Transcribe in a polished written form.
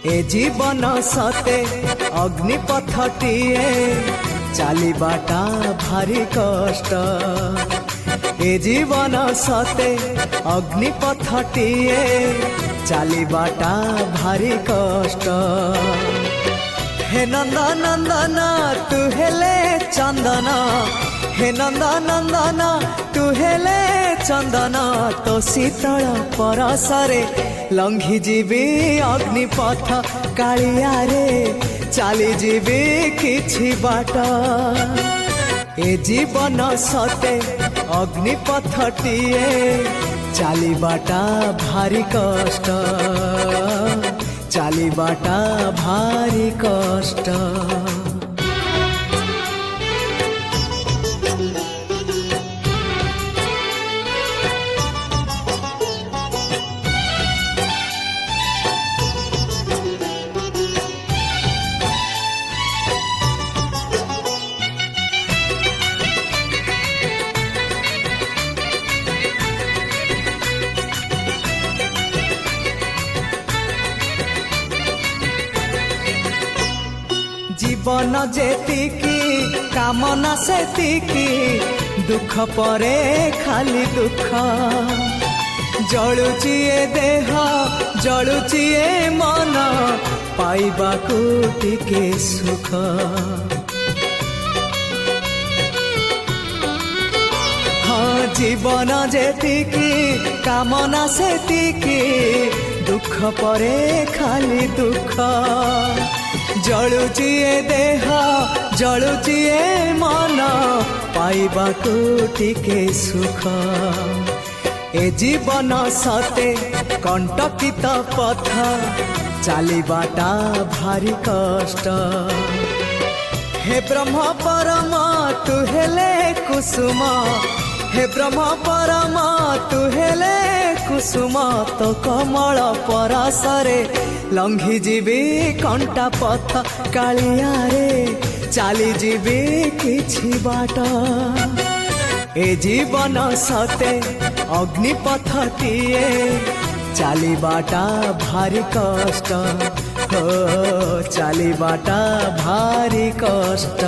ए जीवन सते अग्निपथटीए चलिबाटा भारी कष्ट। ए जीवन सते अग्निपथटीए चलिबाटा भारी कष्ट। हे नंदनंदन तू हेले चंदन, हे नंदनंदन तू हेले चंदन, तो शीतल परसरे लंघी जीवी अग्निपथ कालिया रे चली जीवी किछि बाट। ए जीवन सते अग्निपथटीए चलिबाटा भारी कष्ट, चलिबाटा भारी कष्ट। जीवन जेतिकी कामना सेतिकी, दुख परे खाली दुख। जलुची ए देह जलुची ए मन, पाइबाकू टिके सुख। हाँ जीवन जेतिकी कामना सेतिकी, दुख परे खाली दुख। जलुची ए देह जलुची ए मन, पाइबाकू टिके सुख। ए जीवन सते कंटकित पथ चलिबाटा भारी कष्ट। हे ब्रह्म परम तू हेले कुसुम, हे ब्रह्म परम तू हेले कुसुम, तो कमल परसरे लंघी जीवी कंटा पथ कालिया रे चली जीवी किछि बाट। ए जीवन सते अग्निपथटीए चलिबाटा भारी कष्ट, हो चलिबाटा भारी कष्ट।